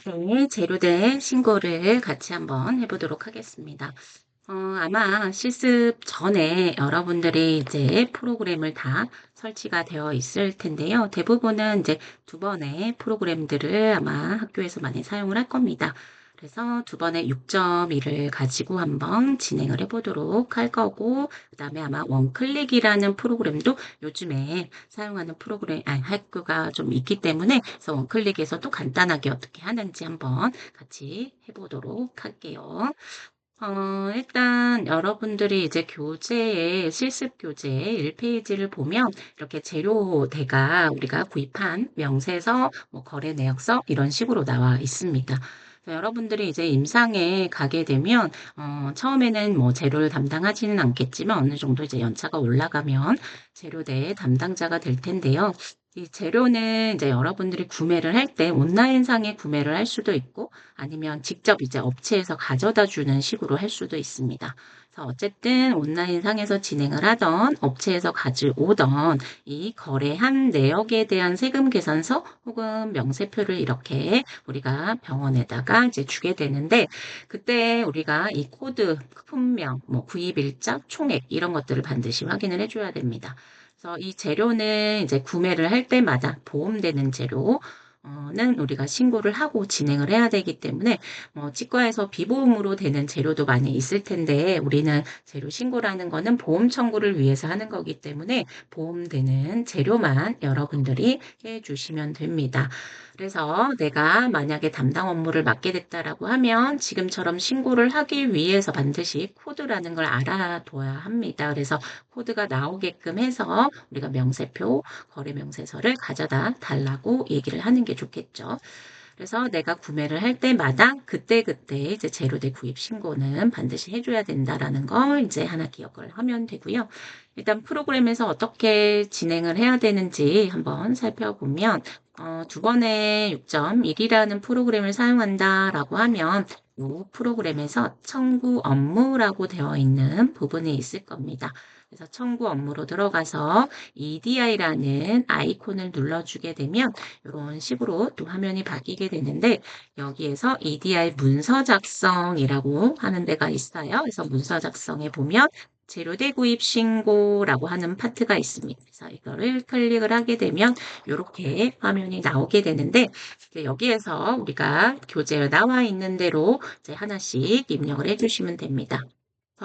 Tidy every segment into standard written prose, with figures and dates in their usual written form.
네, 재료된 신고를 같이 한번 해보도록 하겠습니다. 아마 실습 전에 여러분들이 이제 프로그램을 다 설치가 되어 있을 텐데요. 대부분은 이제 두 번의 프로그램들을 아마 학교에서 많이 사용을 할 겁니다. 그래서 두 번의 6.1을 가지고 한번 진행을 해보도록 할 거고, 그 다음에 아마 원클릭이라는 프로그램도 요즘에 사용하는 프로그램, 학교가 좀 있기 때문에, 그래서 원클릭에서 또 간단하게 어떻게 하는지 한번 같이 해보도록 할게요. 일단 여러분들이 이제 교재에 실습 교재 1페이지를 보면 이렇게 재료대가 우리가 구입한 명세서, 뭐 거래 내역서 이런 식으로 나와 있습니다. 그래서 여러분들이 이제 임상에 가게 되면 처음에는 뭐 재료를 담당하지는 않겠지만 어느 정도 이제 연차가 올라가면 재료대 담당자가 될 텐데요. 이 재료는 이제 여러분들이 구매를 할 때 온라인상에 구매를 할 수도 있고 아니면 직접 이제 업체에서 가져다 주는 식으로 할 수도 있습니다. 그래서 어쨌든 온라인 상에서 진행을 하던 업체에서 가져오던 이 거래한 내역에 대한 세금 계산서 혹은 명세표를 이렇게 우리가 병원에다가 이제 주게 되는데 그때 우리가 이 코드, 품명, 뭐 구입일자, 총액 이런 것들을 반드시 확인을 해줘야 됩니다. 그래서 이 재료는 이제 구매를 할 때마다 보험되는 재료, 는 우리가 신고를 하고 진행을 해야 되기 때문에 치과에서 비보험으로 되는 재료도 많이 있을 텐데 우리는 재료 신고라는 거는 보험 청구를 위해서 하는 거기 때문에 보험되는 재료만 여러분들이 해주시면 됩니다. 그래서 내가 만약에 담당 업무를 맡게 됐다라고 하면 지금처럼 신고를 하기 위해서 반드시 코드라는 걸 알아둬야 합니다. 그래서 코드가 나오게끔 해서 우리가 명세표, 거래 명세서를 가져다 달라고 얘기를 하는 게 좋겠죠. 그래서 내가 구매를 할 때마다 그때그때 이제 재료대 구입 신고는 반드시 해줘야 된다라는 걸 이제 하나 기억을 하면 되고요. 일단 프로그램에서 어떻게 진행을 해야 되는지 한번 살펴보면 두 번의 6.1이라는 프로그램을 사용한다라고 하면 이 프로그램에서 청구 업무라고 되어 있는 부분이 있을 겁니다. 그래서 청구 업무로 들어가서 EDI라는 아이콘을 눌러주게 되면 이런 식으로 또 화면이 바뀌게 되는데 여기에서 EDI 문서 작성이라고 하는 데가 있어요. 그래서 문서 작성에 보면 재료대 구입 신고라고 하는 파트가 있습니다. 그래서 이거를 클릭을 하게 되면 이렇게 화면이 나오게 되는데 여기에서 우리가 교재에 나와 있는 대로 이제 하나씩 입력을 해주시면 됩니다.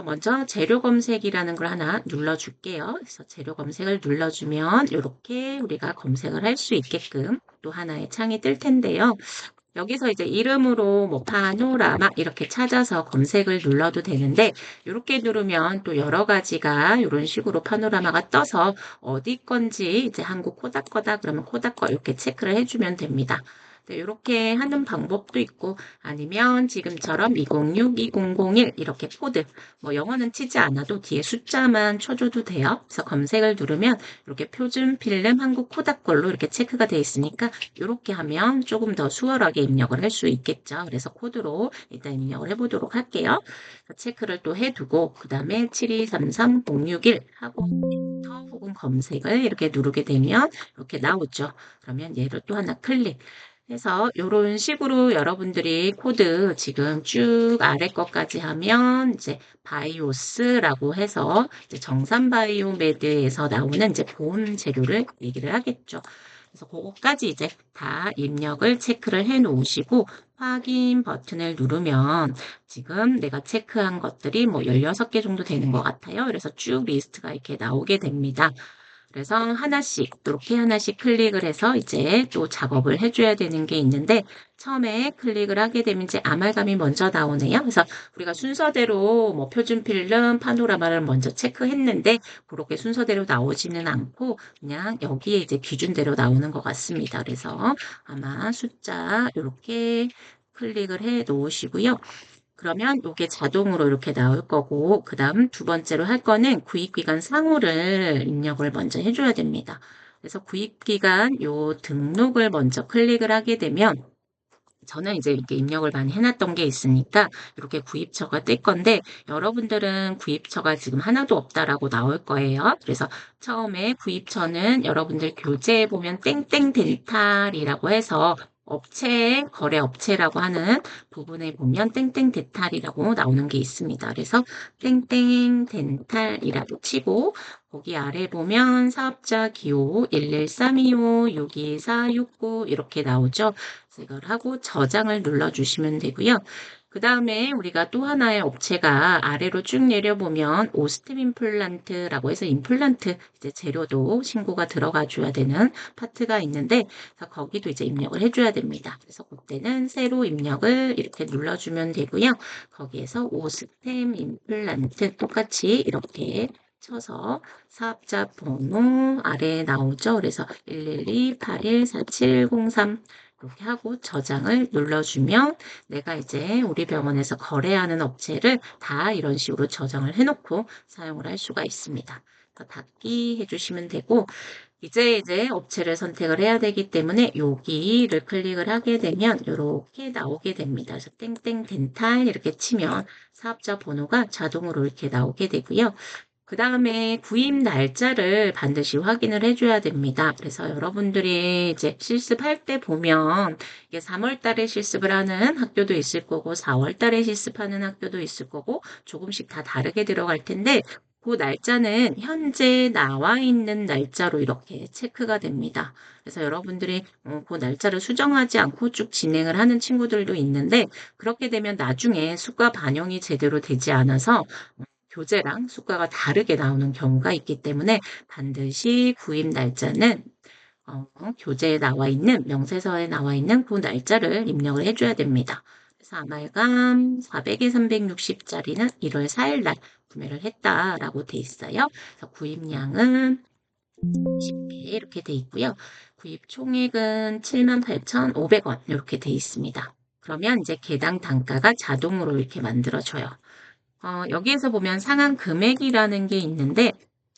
먼저 재료 검색이라는 걸 하나 눌러줄게요. 그래서 재료 검색을 눌러주면 이렇게 우리가 검색을 할 수 있게끔 또 하나의 창이 뜰 텐데요. 여기서 이제 이름으로 뭐 파노라마 이렇게 찾아서 검색을 눌러도 되는데 이렇게 누르면 또 여러 가지가 이런 식으로 파노라마가 떠서 어디 건지 이제 한국 코닥 거다 그러면 코닥 거 이렇게 체크를 해주면 됩니다. 네, 이렇게 하는 방법도 있고 아니면 지금처럼 206, 2001 이렇게 코드 뭐 영어는 치지 않아도 뒤에 숫자만 쳐줘도 돼요. 그래서 검색을 누르면 이렇게 표준 필름 한국 코닥 걸로 이렇게 체크가 되어 있으니까 이렇게 하면 조금 더 수월하게 입력을 할 수 있겠죠. 그래서 코드로 일단 입력을 해보도록 할게요. 체크를 또 해두고 그 다음에 7233061 하고 엔터 혹은 검색을 이렇게 누르게 되면 이렇게 나오죠. 그러면 얘를 또 하나 클릭. 해서 이런 식으로 여러분들이 코드 지금 쭉 아래 것까지 하면 이제 바이오스라고 해서 이제 정산 바이오메드에서 나오는 이제 보온 재료를 얘기를 하겠죠. 그래서 그거까지 이제 다 입력을 체크를 해 놓으시고 확인 버튼을 누르면 지금 내가 체크한 것들이 뭐 16개 정도 되는 것 같아요. 그래서 쭉 리스트가 이렇게 나오게 됩니다. 그래서 하나씩 이렇게 하나씩 클릭을 해서 이제 또 작업을 해줘야 되는 게 있는데 처음에 클릭을 하게 되면 이제 아말감이 먼저 나오네요. 그래서 우리가 순서대로 뭐 표준 필름, 파노라마를 먼저 체크했는데 그렇게 순서대로 나오지는 않고 그냥 여기에 이제 기준대로 나오는 것 같습니다. 그래서 아마 숫자 이렇게 클릭을 해 놓으시고요. 그러면 이게 자동으로 이렇게 나올 거고 그 다음 두 번째로 할 거는 구입기간 상호를 입력을 먼저 해줘야 됩니다. 그래서 구입기간 요 등록을 먼저 클릭을 하게 되면 저는 이제 이렇게 입력을 많이 해놨던 게 있으니까 이렇게 구입처가 뜰 건데 여러분들은 구입처가 지금 하나도 없다라고 나올 거예요. 그래서 처음에 구입처는 여러분들 교재에 보면 땡땡 덴탈이라고 해서 거래 업체라고 하는 부분에 보면 땡땡 덴탈이라고 나오는 게 있습니다. 그래서 땡땡 덴탈이라고 치고 거기 아래 보면 사업자 기호 11325, 62469 이렇게 나오죠. 그래서 이걸 하고 저장을 눌러주시면 되고요. 그 다음에 우리가 또 하나의 업체가 아래로 쭉 내려보면 오스템 임플란트라고 해서 임플란트 이제 재료도 신고가 들어가 줘야 되는 파트가 있는데 거기도 이제 입력을 해줘야 됩니다. 그래서 그때는 새로 입력을 이렇게 눌러주면 되고요. 거기에서 오스템 임플란트 똑같이 이렇게 쳐서 사업자 번호 아래에 나오죠. 그래서 112-814703 이렇게 하고 저장을 눌러주면 내가 이제 우리 병원에서 거래하는 업체를 다 이런 식으로 저장을 해놓고 사용을 할 수가 있습니다. 닫기 해주시면 되고 이제 업체를 선택을 해야 되기 때문에 여기를 클릭을 하게 되면 이렇게 나오게 됩니다. 그래서 땡땡 덴탈 이렇게 치면 사업자 번호가 자동으로 이렇게 나오게 되고요. 그 다음에 구입 날짜를 반드시 확인을 해줘야 됩니다. 그래서 여러분들이 이제 실습할 때 보면 이게 3월 달에 실습을 하는 학교도 있을 거고 4월 달에 실습하는 학교도 있을 거고 조금씩 다 다르게 들어갈 텐데 그 날짜는 현재 나와 있는 날짜로 이렇게 체크가 됩니다. 그래서 여러분들이 그 날짜를 수정하지 않고 쭉 진행을 하는 친구들도 있는데 그렇게 되면 나중에 수가 반영이 제대로 되지 않아서 교재랑 수가가 다르게 나오는 경우가 있기 때문에 반드시 구입 날짜는 교재에 나와 있는 명세서에 나와 있는 그 날짜를 입력을 해줘야 됩니다. 그래서 아말감 400에 360짜리는 1월 4일 날 구매를 했다라고 돼 있어요. 그래서 구입량은 10개 이렇게 돼 있고요. 구입 총액은 78,500원 이렇게 돼 있습니다. 그러면 이제 개당 단가가 자동으로 이렇게 만들어져요. 여기에서 보면 상한 금액이라는 게 있는데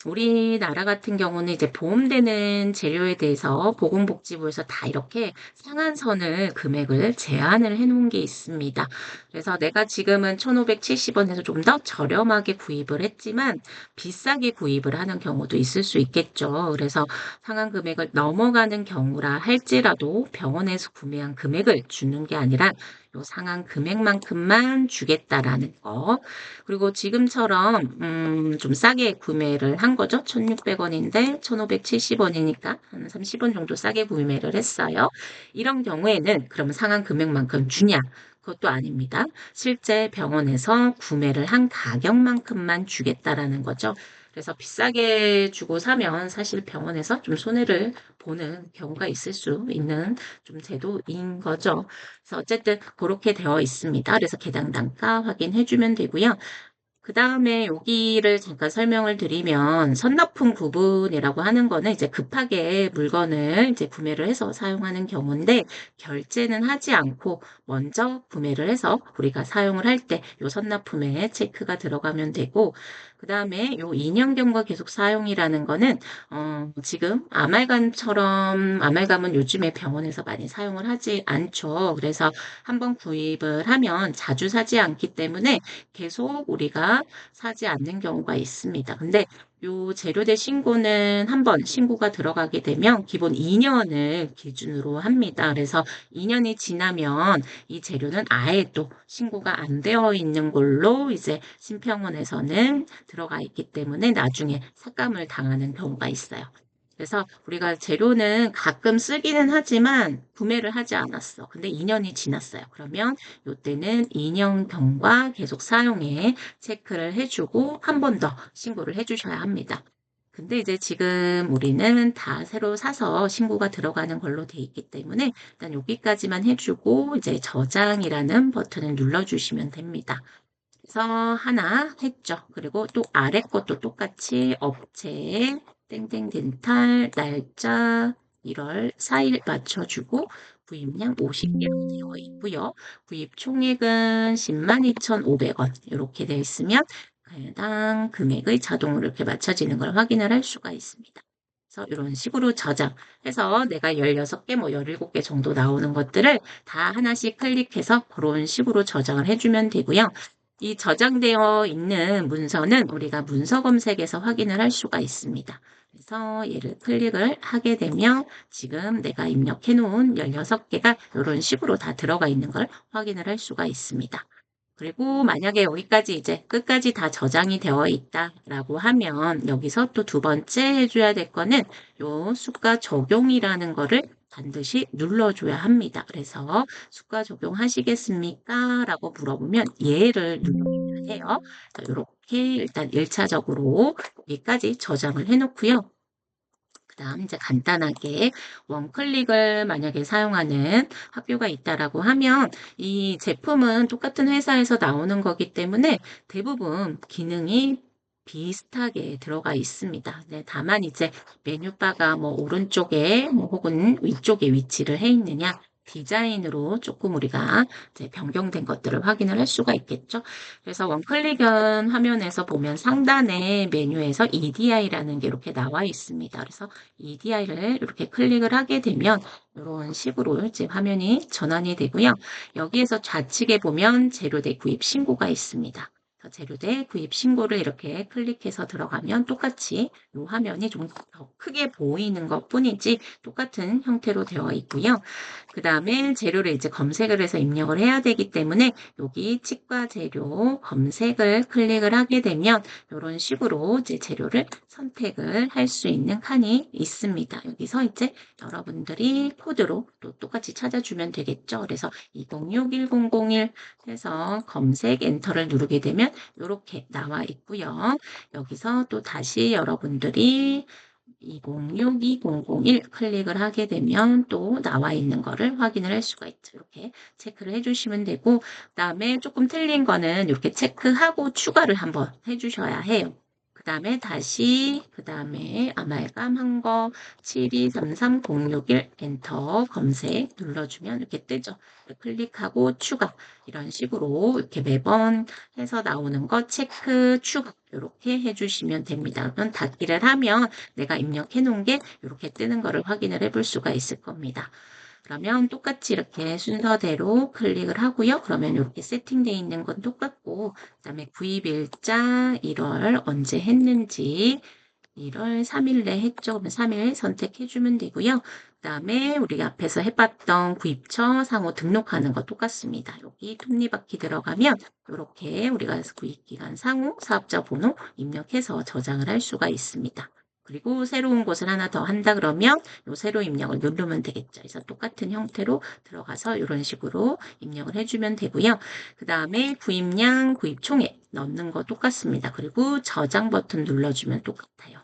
우리나라 같은 경우는 이제 보험되는 재료에 대해서 보건복지부에서 다 이렇게 상한선을 금액을 제한을 해놓은 게 있습니다. 그래서 내가 지금은 1,570원에서 좀 더 저렴하게 구입을 했지만 비싸게 구입을 하는 경우도 있을 수 있겠죠. 그래서 상한 금액을 넘어가는 경우라 할지라도 병원에서 구매한 금액을 주는 게 아니라 요 상한 금액만큼만 주겠다라는 거. 그리고 지금처럼 좀 싸게 구매를 한 거죠. 1,600원인데 1,570원이니까 한 30원 정도 싸게 구매를 했어요. 이런 경우에는 그럼 상한 금액만큼 주냐? 그것도 아닙니다. 실제 병원에서 구매를 한 가격만큼만 주겠다라는 거죠. 그래서 비싸게 주고 사면 사실 병원에서 좀 손해를 보는 경우가 있을 수 있는 좀 제도인 거죠. 그래서 어쨌든 그렇게 되어 있습니다. 그래서 개당 단가 확인해주면 되고요. 그 다음에 여기를 잠깐 설명을 드리면 선납품 구분이라고 하는 거는 이제 급하게 물건을 이제 구매를 해서 사용하는 경우인데 결제는 하지 않고 먼저 구매를 해서 우리가 사용을 할 때 요 선납품에 체크가 들어가면 되고 그 다음에 요 2년경과 계속 사용이라는 거는 지금 아말감은 요즘에 병원에서 많이 사용을 하지 않죠. 그래서 한번 구입을 하면 자주 사지 않기 때문에 계속 우리가 사지 않는 경우가 있습니다. 근데 요 재료대 신고는 한번 신고가 들어가게 되면 기본 2년을 기준으로 합니다. 그래서 2년이 지나면 이 재료는 아예 또 신고가 안 되어 있는 걸로 이제 심평원에서는 들어가 있기 때문에 나중에 삭감을 당하는 경우가 있어요. 그래서 우리가 재료는 가끔 쓰기는 하지만 구매를 하지 않았어. 근데 2년이 지났어요. 그러면 이때는 2년경과 계속 사용에 체크를 해주고 한 번 더 신고를 해주셔야 합니다. 근데 이제 지금 우리는 다 새로 사서 신고가 들어가는 걸로 돼 있기 때문에 일단 여기까지만 해주고 이제 저장이라는 버튼을 눌러주시면 됩니다. 그래서 하나 했죠. 그리고 또 아래 것도 똑같이 업체 땡땡 덴탈 날짜 1월 4일 맞춰주고 구입량 50개로 되어 있고요. 구입 총액은 102,500원 이렇게 되어 있으면 해당 금액의 자동으로 이렇게 맞춰지는 걸 확인을 할 수가 있습니다. 그래서 이런 식으로 저장해서 내가 16개, 뭐 17개 정도 나오는 것들을 다 하나씩 클릭해서 그런 식으로 저장을 해주면 되고요. 이 저장되어 있는 문서는 우리가 문서 검색에서 확인을 할 수가 있습니다. 그래서 얘를 클릭을 하게 되면 지금 내가 입력해 놓은 16개가 이런 식으로 다 들어가 있는 걸 확인을 할 수가 있습니다. 그리고 만약에 여기까지 이제 끝까지 다 저장이 되어 있다라고 하면 여기서 또 두 번째 해줘야 될 거는 요 수가 적용이라는 거를 반드시 눌러줘야 합니다. 그래서 수가 적용하시겠습니까? 라고 물어보면 얘를 눌러야 해요. 이렇게 일단 1차적으로 여기까지 저장을 해 놓고요. 그다음 이제 간단하게 원클릭을 만약에 사용하는 학교가 있다라고 하면 이 제품은 똑같은 회사에서 나오는 거기 때문에 대부분 기능이 비슷하게 들어가 있습니다. 네, 다만 이제 메뉴바가 뭐 오른쪽에 뭐 혹은 위쪽에 위치를 해 있느냐 디자인으로 조금 우리가 이제 변경된 것들을 확인을 할 수가 있겠죠. 그래서 원클릭은 화면에서 보면 상단에 메뉴에서 EDI라는 게 이렇게 나와 있습니다. 그래서 EDI를 이렇게 클릭을 하게 되면 이런 식으로 이제 화면이 전환이 되고요. 여기에서 좌측에 보면 재료대 구입 신고가 있습니다. 재료대 구입 신고를 이렇게 클릭해서 들어가면 똑같이 이 화면이 좀 더 크게 보이는 것 뿐이지 똑같은 형태로 되어 있고요. 그 다음에 재료를 이제 검색을 해서 입력을 해야 되기 때문에 여기 치과 재료 검색을 클릭을 하게 되면 이런 식으로 이제 재료를 선택을 할 수 있는 칸이 있습니다. 여기서 이제 여러분들이 코드로 또 똑같이 찾아주면 되겠죠. 그래서 206101 해서 검색 엔터를 누르게 되면 이렇게 나와 있고요. 여기서 또 다시 여러분들이 206201 클릭을 하게 되면 또 나와 있는 거를 확인을 할 수가 있죠. 이렇게 체크를 해주시면 되고 그다음에 조금 틀린 거는 이렇게 체크하고 추가를 한번 해주셔야 해요. 그다음에 다시 그다음에 아말감 한 거 7233061 엔터 검색 눌러주면 이렇게 뜨죠. 클릭하고 추가 이런 식으로 이렇게 매번 해서 나오는 거 체크 추가 이렇게 해주시면 됩니다. 그럼 닫기를 하면 내가 입력해 놓은 게 이렇게 뜨는 거를 확인을 해볼 수가 있을 겁니다. 그러면 똑같이 이렇게 순서대로 클릭을 하고요. 그러면 이렇게 세팅되어 있는 건 똑같고 그다음에 구입일자 1월 언제 했는지 1월 3일에 했죠. 그러면 3일 선택해주면 되고요. 그다음에 우리가 앞에서 해봤던 구입처 상호 등록하는 거 똑같습니다. 여기 톱니바퀴 들어가면 이렇게 우리가 구입기간 상호 사업자 번호 입력해서 저장을 할 수가 있습니다. 그리고 새로운 곳을 하나 더 한다 그러면 요 새로 입력을 누르면 되겠죠. 그래서 똑같은 형태로 들어가서 이런 식으로 입력을 해주면 되고요. 그 다음에 구입량, 구입총액 넣는 거 똑같습니다. 그리고 저장 버튼 눌러주면 똑같아요.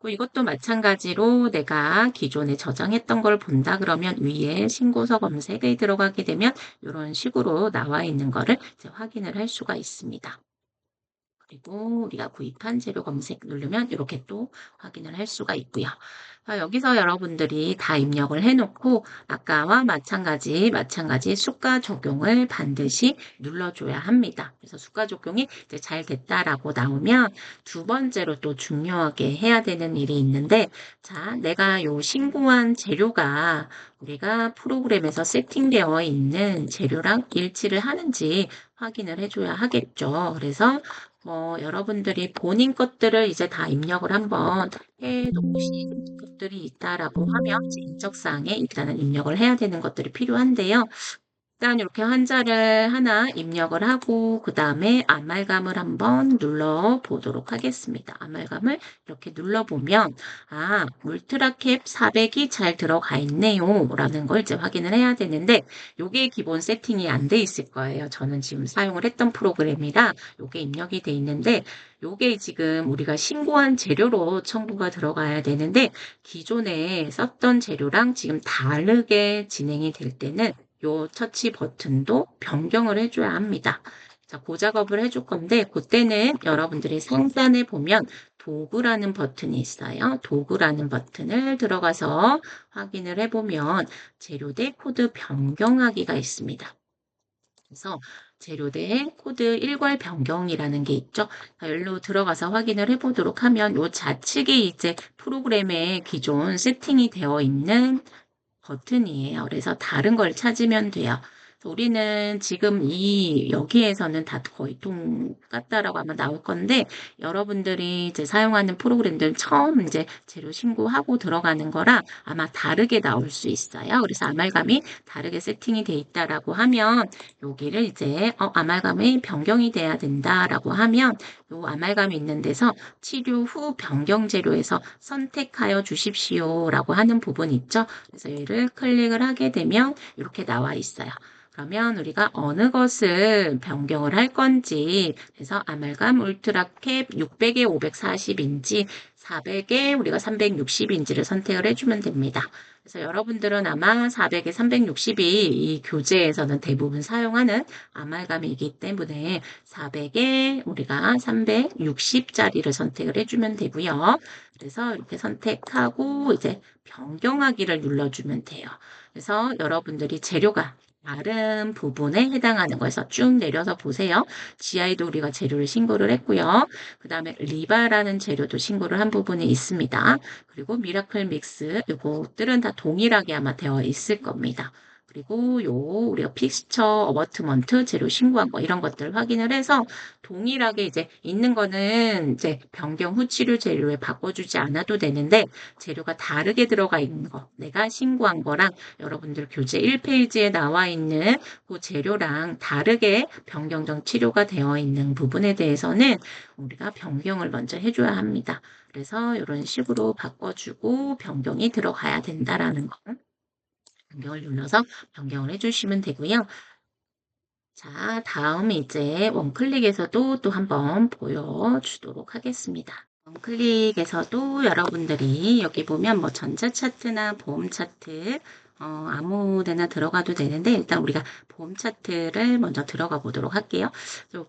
이것도 마찬가지로 내가 기존에 저장했던 걸 본다 그러면 위에 신고서 검색에 들어가게 되면 이런 식으로 나와 있는 거를 이제 확인을 할 수가 있습니다. 그리고 우리가 구입한 재료 검색 누르면 이렇게 또 확인을 할 수가 있고요. 여기서 여러분들이 다 입력을 해놓고 아까와 마찬가지 수가 적용을 반드시 눌러줘야 합니다. 그래서 수가 적용이 이제 잘 됐다라고 나오면 두 번째로 또 중요하게 해야 되는 일이 있는데 자, 내가 요 신고한 재료가 우리가 프로그램에서 세팅되어 있는 재료랑 일치를 하는지 확인을 해줘야 하겠죠. 그래서 여러분들이 본인 것들을 이제 다 입력을 한번 해 놓으신 것들이 있다라고 하면 이제 인적사항에 일단은 입력을 해야 되는 것들이 필요한데요. 일단 이렇게 환자를 하나 입력을 하고 그 다음에 아말감을 한번 눌러 보도록 하겠습니다. 아말감을 이렇게 눌러보면 울트라캡 400이 잘 들어가 있네요 라는 걸 이제 확인을 해야 되는데 이게 기본 세팅이 안 돼 있을 거예요. 저는 지금 사용을 했던 프로그램이라 이게 입력이 돼 있는데 이게 지금 우리가 신고한 재료로 첨부가 들어가야 되는데 기존에 썼던 재료랑 지금 다르게 진행이 될 때는 요 터치 버튼도 변경을 해줘야 합니다. 자, 그 작업을 해줄 건데 그때는 여러분들이 상단에 보면 도구라는 버튼이 있어요. 도구라는 버튼을 들어가서 확인을 해보면 재료대 코드 변경하기가 있습니다. 그래서 재료대 코드 일괄 변경이라는 게 있죠. 여기로 들어가서 확인을 해보도록 하면 요 좌측에 이제 프로그램에 기존 세팅이 되어 있는 버튼이에요. 그래서 다른 걸 찾으면 돼요. 우리는 지금 여기에서는 다 거의 똑같다라고 아마 나올 건데, 여러분들이 이제 사용하는 프로그램들은 처음 이제 재료 신고하고 들어가는 거라 아마 다르게 나올 수 있어요. 그래서 아말감이 다르게 세팅이 돼 있다라고 하면, 여기를 이제, 아말감이 변경이 돼야 된다라고 하면, 요 아말감이 있는 데서 치료 후 변경 재료에서 선택하여 주십시오라고 하는 부분 있죠. 그래서 얘를 클릭을 하게 되면 이렇게 나와 있어요. 그러면 우리가 어느 것을 변경을 할 건지, 그래서 아말감 울트라캡 600에 540인지 400에 우리가 360인지를 선택을 해주면 됩니다. 그래서 여러분들은 아마 400에 360이 이 교재에서는 대부분 사용하는 아말감이기 때문에 400에 우리가 360짜리를 선택을 해주면 되고요. 그래서 이렇게 선택하고 이제 변경하기를 눌러주면 돼요. 그래서 여러분들이 재료가 다른 부분에 해당하는 거에서 쭉 내려서 보세요. GI도 우리가 재료를 신고를 했고요. 그 다음에 리바라는 재료도 신고를 한 부분이 있습니다. 그리고 미라클 믹스, 이것들은 다 동일하게 아마 되어 있을 겁니다. 그리고 우리가 픽스처 어버트먼트 재료 신고한 거 이런 것들 확인을 해서 동일하게 이제 있는 거는 이제 변경 후 치료 재료에 바꿔주지 않아도 되는데 재료가 다르게 들어가 있는 거 내가 신고한 거랑 여러분들 교재 1페이지에 나와 있는 그 재료랑 다르게 변경정 치료가 되어 있는 부분에 대해서는 우리가 변경을 먼저 해줘야 합니다. 그래서 이런 식으로 바꿔주고 변경이 들어가야 된다라는 거. 변경을 눌러서 변경을 해주시면 되고요. 자, 다음 이제 원클릭에서도 또 한번 보여주도록 하겠습니다. 원클릭에서도 여러분들이 여기 보면 뭐 전자차트나 보험 차트 아무 데나 들어가도 되는데 일단 우리가 보험 차트를 먼저 들어가 보도록 할게요.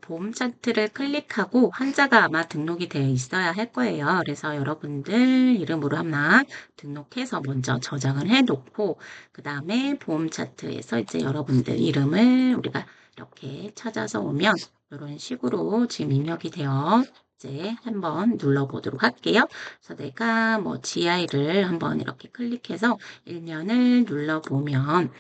보험 차트를 클릭하고 한자가 아마 등록이 되어 있어야 할 거예요. 그래서 여러분들 이름으로 아마 등록해서 먼저 저장을 해 놓고 그 다음에 보험 차트에서 이제 여러분들 이름을 우리가 이렇게 찾아서 오면 이런 식으로 지금 입력이 되어 이제 한번 눌러보도록 할게요. 그래서 내가 뭐 GI를 한번 이렇게 클릭해서 일면을 눌러보면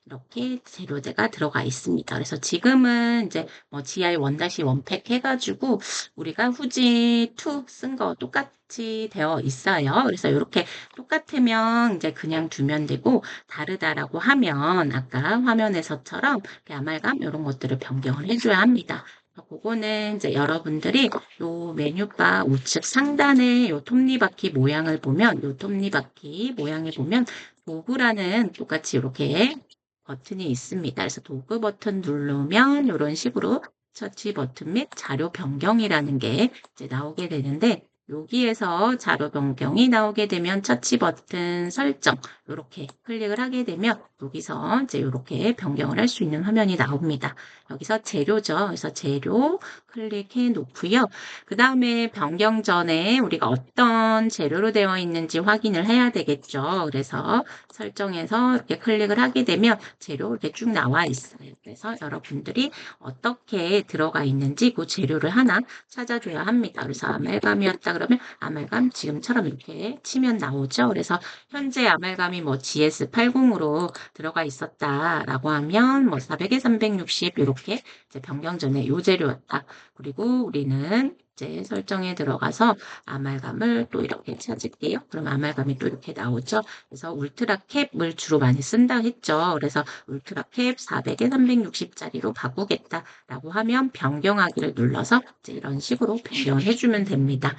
이렇게 재료제가 들어가 있습니다. 그래서 지금은 이제 뭐 GI 1-1팩 해가지고 우리가 후지 2 쓴 거 똑같이 되어 있어요. 그래서 이렇게 똑같으면 이제 그냥 두면 되고 다르다라고 하면 아까 화면에서처럼 아말감 이런 것들을 변경을 해줘야 합니다. 그거는 이제 여러분들이 요 메뉴바 우측 상단에 요 톱니바퀴 모양을 보면 요 톱니바퀴 모양을 보면 도구라는 똑같이 이렇게 버튼이 있습니다. 그래서 도구 버튼 누르면 이런 식으로 서치 버튼 및 자료 변경이라는 게 이제 나오게 되는데 여기에서 자료 변경이 나오게 되면 터치 버튼 설정 이렇게 클릭을 하게 되면 여기서 이제 이렇게 변경을 할 수 있는 화면이 나옵니다. 여기서 재료죠. 그래서 재료 클릭해 놓고요. 그 다음에 변경 전에 우리가 어떤 재료로 되어 있는지 확인을 해야 되겠죠. 그래서 설정해서 이렇게 클릭을 하게 되면 재료 이렇게 쭉 나와 있어요. 그래서 여러분들이 어떻게 들어가 있는지 그 재료를 하나 찾아줘야 합니다. 그래서 아말감이었다 그러면 아말감 지금처럼 이렇게 치면 나오죠. 그래서 현재 아말감이 뭐 GS80으로 들어가 있었다라고 하면 뭐 400에 360 이렇게 이제 변경 전에 요 재료였다. 그리고 우리는 이제 설정에 들어가서 아말감을 또 이렇게 찾을게요. 그럼 아말감이 또 이렇게 나오죠. 그래서 울트라캡을 주로 많이 쓴다 했죠. 그래서 울트라캡 400에 360짜리로 바꾸겠다라고 하면 변경하기를 눌러서 이제 이런 식으로 변경을 해주면 됩니다.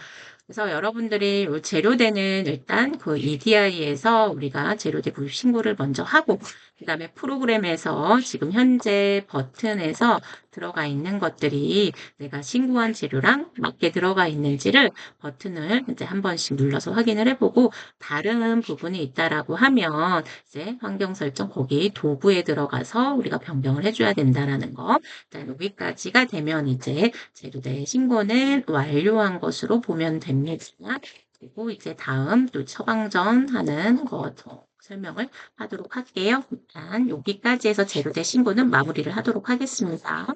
그래서 여러분들이 재료대는 일단 그 EDI에서 우리가 재료대 구입 신고를 먼저 하고 그 다음에 프로그램에서 지금 현재 버튼에서 들어가 있는 것들이 내가 신고한 재료랑 맞게 들어가 있는지를 버튼을 이제 한 번씩 눌러서 확인을 해보고 다른 부분이 있다라고 하면 이제 환경 설정 거기 도구에 들어가서 우리가 변경을 해줘야 된다라는 거. 일단 여기까지가 되면 이제 재료대 신고는 완료한 것으로 보면 됩니다. 그리고 이제 다음 또 처방전 하는 거 설명을 하도록 할게요. 일단 여기까지 해서 재료대 신고는 마무리를 하도록 하겠습니다.